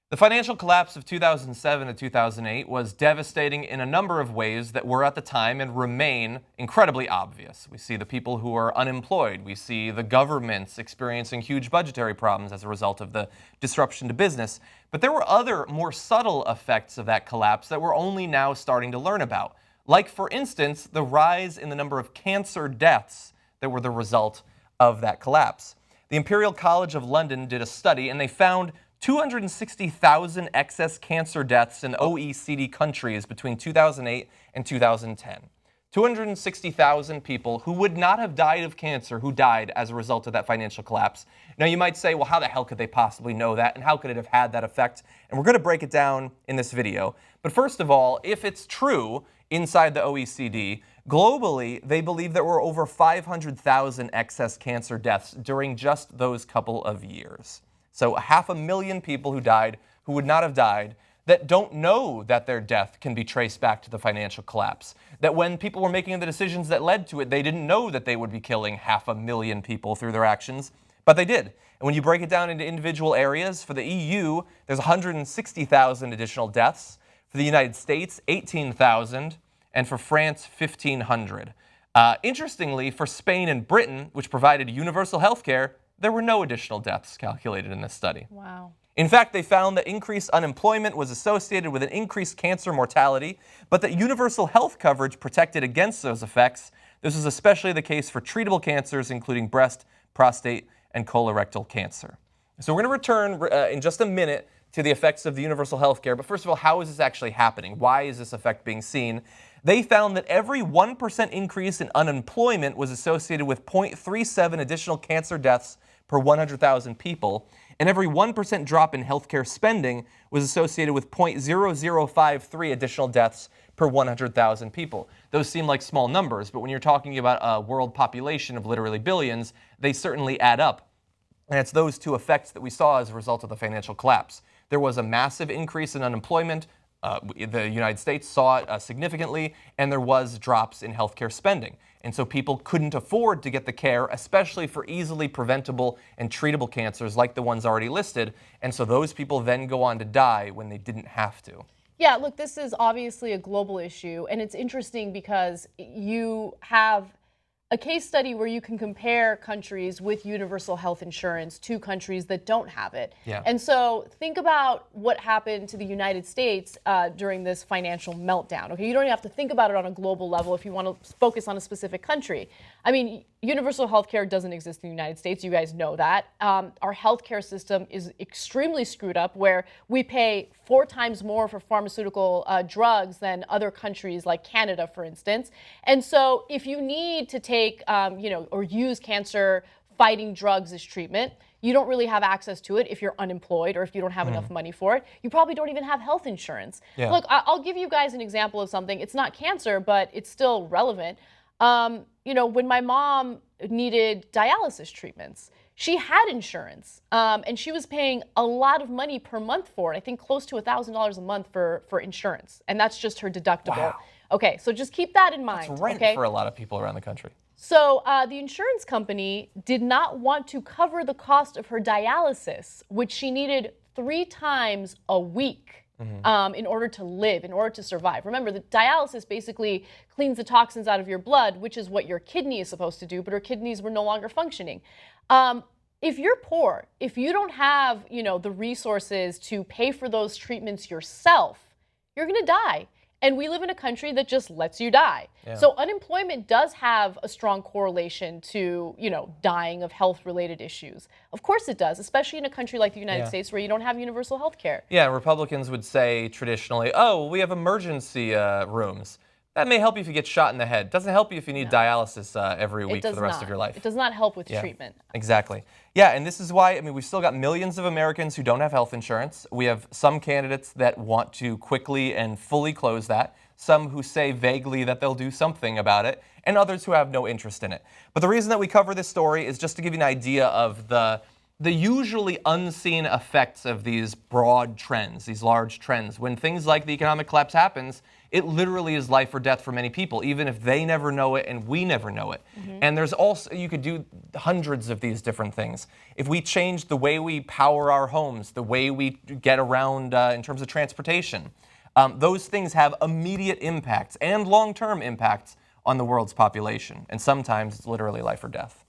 The financial collapse of 2007 to 2008 was devastating in a number of ways that were at the time and remain incredibly obvious. We see the people who are unemployed. We see the governments experiencing huge budgetary problems as a result of the disruption to business. But there were other more subtle effects of that collapse that we're only now starting to learn about. Like, for instance, the rise in the number of cancer deaths that were the result of that collapse. The Imperial College of London did a study and they found 260,000 excess cancer deaths in OECD countries between 2008 and 2010. 260,000 people who would not have died of cancer who died as a result of that financial collapse. Now you might say, well, how the hell could they possibly know that, and how could it have had that effect? And we're going to break it down in this video. But first of all, if it's true inside the OECD, globally, they believe there were over 500,000 excess cancer deaths during just those couple of years. So 500,000 people who died, who would not have died, that don't know that their death can be traced back to the financial collapse. That when people were making the decisions that led to it, they didn't know that they would be killing 500,000 people through their actions, but they did. And when you break it down into individual areas, for the EU, there's 160,000 additional deaths. For the United States, 18,000. And for France, 1,500. Interestingly, for Spain and Britain, which provided universal health care, there were no additional deaths calculated in this study. Wow. In fact, they found that increased unemployment was associated with an increased cancer mortality, but that universal health coverage protected against those effects. This is especially the case for treatable cancers, including breast, prostate, and colorectal cancer. So we're going to return in just a minute to the effects of the universal health care. But first of all, how is this actually happening? Why is this effect being seen? They found that every 1% increase in unemployment was associated with 0.37 additional cancer deaths per 100,000 people, and every 1% drop in healthcare spending was associated with 0.0053 additional deaths per 100,000 people. Those seem like small numbers, but when you're talking about a world population of literally billions, they certainly add up. And it's those two effects that we saw as a result of the financial collapse. There was a massive increase in unemployment. The United States saw it significantly, and there was drops in healthcare spending. And so people couldn't afford to get the care, especially for easily preventable and treatable cancers like the ones already listed. And so those people then go on to die when they didn't have to. Yeah, look, this is obviously a global issue, and it's interesting because you have a case study where you can compare countries with universal health insurance to countries that don't have it. Yeah. And so think about what happened to the United States during this financial meltdown. Okay, you don't even have to think about it on a global level if you want to focus on a specific country. I mean, universal health care doesn't exist in the United States. You guys know that. Our healthcare system is extremely screwed up, where we pay 4 times more for pharmaceutical drugs than other countries like Canada, for instance. And so if you need to take, or use cancer fighting drugs as treatment, you don't really have access to it if you're unemployed or if you don't have enough money for it. You probably don't even have health insurance. Yeah. Look, I'll give you guys an example of something. It's not cancer, but it's still relevant. When my mom needed dialysis treatments, she had insurance, and she was paying a lot of money per month for it. I think close to $1,000 a month for insurance, and that's just her deductible. Wow. Okay, so just keep that in mind. It's rent okay? for a lot of people around the country. So the insurance company did not want to cover the cost of her dialysis, which she needed 3 times a week. In order to live, in order to survive. Remember, the dialysis basically cleans the toxins out of your blood, which is what your kidney is supposed to do, but her kidneys were no longer functioning. If you're poor, if you don't have, the resources to pay for those treatments yourself, you're going to die. And we live in a country that just lets you die. Yeah. So unemployment does have a strong correlation to, dying of health-related issues. Of course it does, especially in a country like the United States where you don't have universal health care. Yeah, Republicans would say traditionally, oh, we have emergency rooms. That may help you if you get shot in the head. Doesn't help you if you need dialysis every week for the rest of your life. It does not help with treatment. Exactly. Yeah, and this is why, we've still got millions of Americans who don't have health insurance. We have some candidates that want to quickly and fully close that, some who say vaguely that they'll do something about it, and others who have no interest in it. But the reason that we cover this story is just to give you an idea of the the usually unseen effects of these broad trends, these large trends, when things like the economic collapse happens, it literally is life or death for many people, even if they never know it and we never know it. And there's also, you could do hundreds of these different things. If we change the way we power our homes, the way we get around in terms of transportation, those things have immediate impacts and long-term impacts on the world's population. And sometimes it's literally life or death.